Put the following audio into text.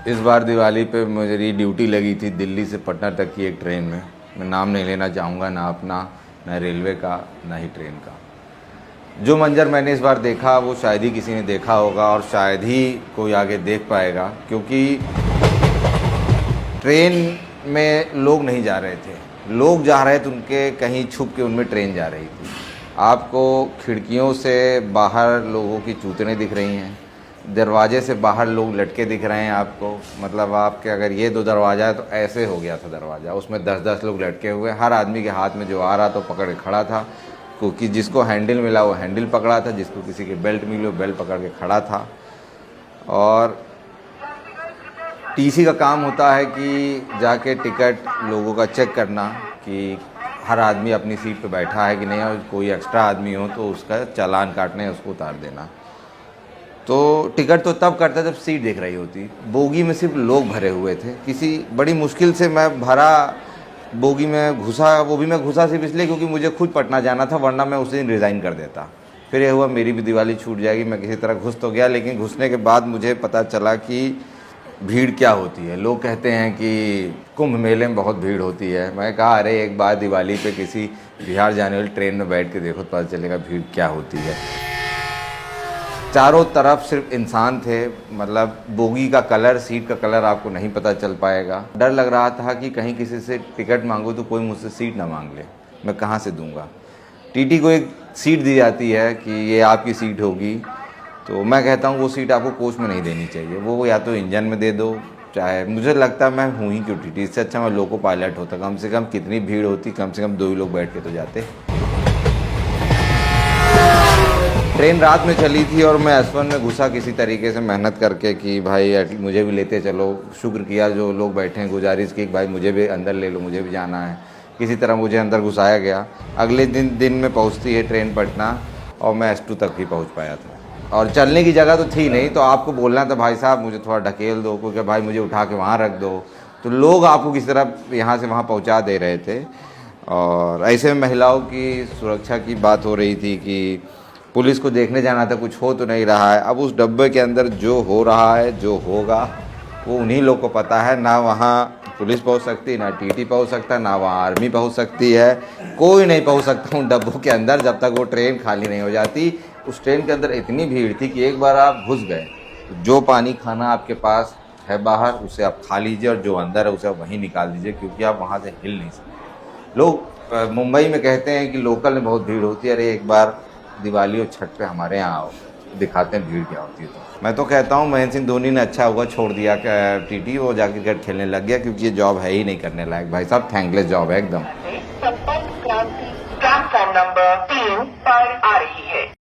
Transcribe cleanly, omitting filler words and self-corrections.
इस बार दिवाली पे मेरी ड्यूटी लगी थी दिल्ली से पटना तक की एक ट्रेन में। मैं नाम नहीं लेना चाहूँगा, ना अपना, ना रेलवे का, ना ही ट्रेन का। जो मंजर मैंने इस बार देखा वो शायद ही किसी ने देखा होगा और शायद ही कोई आगे देख पाएगा, क्योंकि ट्रेन में लोग नहीं जा रहे थे। लोग जा रहे थे उनके कहीं छुप के, उनमें ट्रेन जा रही थी। आपको खिड़कियों से बाहर लोगों की चूतने दिख रही हैं, दरवाजे से बाहर लोग लटके दिख रहे हैं आपको। मतलब आपके अगर ये 2 दरवाज़ा है तो ऐसे हो गया था दरवाज़ा, उसमें 10-10 लोग लटके हुए। हर आदमी के हाथ में जो आ रहा था पकड़ के खड़ा था, क्योंकि जिसको हैंडल मिला वो हैंडल पकड़ा था, जिसको किसी के बेल्ट मिली वो बेल्ट पकड़ के खड़ा था। और टीसी का काम होता है कि जाके टिकट लोगों का चेक करना कि हर आदमी अपनी सीट पे बैठा है कि नहीं, और कोई एक्स्ट्रा आदमी हो तो उसका चालान काटने उसको उतार देना। तो टिकट तो तब करता जब सीट दिख रही होती। बोगी में सिर्फ लोग भरे हुए थे। किसी बड़ी मुश्किल से मैं भरा बोगी में घुसा, वो भी मैं घुसा सिर्फ इसलिए क्योंकि मुझे खुद पटना जाना था, वरना मैं उस दिन रिज़ाइन कर देता। फिर ये हुआ मेरी भी दिवाली छूट जाएगी। मैं किसी तरह घुस तो गया, लेकिन घुसने के बाद मुझे पता चला कि भीड़ क्या होती है। लोग कहते हैं कि कुंभ मेले में बहुत भीड़ होती है। मैं कहा अरे एक बार दिवाली पे किसी बिहार जाने वाली ट्रेन में बैठ के देखो तो पता चलेगा भीड़ क्या होती है। चारों तरफ सिर्फ इंसान थे। मतलब बोगी का कलर, सीट का कलर आपको नहीं पता चल पाएगा। डर लग रहा था कि कहीं किसी से टिकट मांगूँ तो कोई मुझसे सीट ना मांग ले, मैं कहाँ से दूंगा। टीटी को एक सीट दी जाती है कि ये आपकी सीट होगी, तो मैं कहता हूँ वो सीट आपको कोच में नहीं देनी चाहिए, वो या तो इंजन में दे दो। चाहे मुझे लगता है मैं हूँ ही क्यों टीटी, इससे अच्छा मैं लोको पायलट होता। कम से कम कितनी भीड़ होती, कम से कम 2 ही लोग बैठ के तो जाते। ट्रेन रात में चली थी और मैं S1 में घुसा किसी तरीके से मेहनत करके कि भाई मुझे भी लेते चलो। शुक्र किया जो लोग बैठे हैं, गुजारिश की भाई मुझे भी अंदर ले लो, मुझे भी जाना है। किसी तरह मुझे अंदर घुसाया गया। अगले दिन में पहुंचती है ट्रेन पटना, और मैं S2 तक ही पहुंच पाया था। और चलने की जगह तो थी नहीं, तो आपको बोलना था भाई साहब मुझे थोड़ा ढकेल दो, क्योंकि भाई मुझे उठा के वहाँ रख दो। तो लोग आपको किसी तरह यहाँ से वहाँ पहुँचा दे रहे थे। और ऐसे में महिलाओं की सुरक्षा की बात हो रही थी कि पुलिस को देखने जाना था, कुछ हो तो नहीं रहा है। अब उस डब्बे के अंदर जो हो रहा है, जो होगा, वो उन्हीं लोग को पता है। ना वहाँ पुलिस पहुँच सकती, ना टीटी पहुँच सकता, ना वहाँ आर्मी पहुँच सकती है। कोई नहीं पहुँच सकता उन डब्बों के अंदर जब तक वो ट्रेन खाली नहीं हो जाती। उस ट्रेन के अंदर इतनी भीड़ थी कि एक बार आप घुस गए तो जो पानी खाना आपके पास है बाहर, उसे आप खा लीजिए, और जो अंदर है उसे आप वहीं निकाल दीजिए, क्योंकि आप वहाँ से हिल नहीं सकते। लोग मुंबई में कहते हैं कि लोकल में बहुत भीड़ होती है। अरे एक बार दिवाली और छठ पे हमारे यहाँ आओ, दिखाते हैं भीड़ क्या होती है। तो मैं तो कहता हूँ महेंद्र सिंह धोनी ने अच्छा हुआ छोड़ दिया टीटी, वो जाके क्रिकेट खेलने लग गया, क्योंकि ये जॉब है ही नहीं करने लायक। भाई साहब थैंकलेस जॉब है एकदम। संपर्क क्रांति प्लेटफॉर्म नंबर 3 पर आ रही है।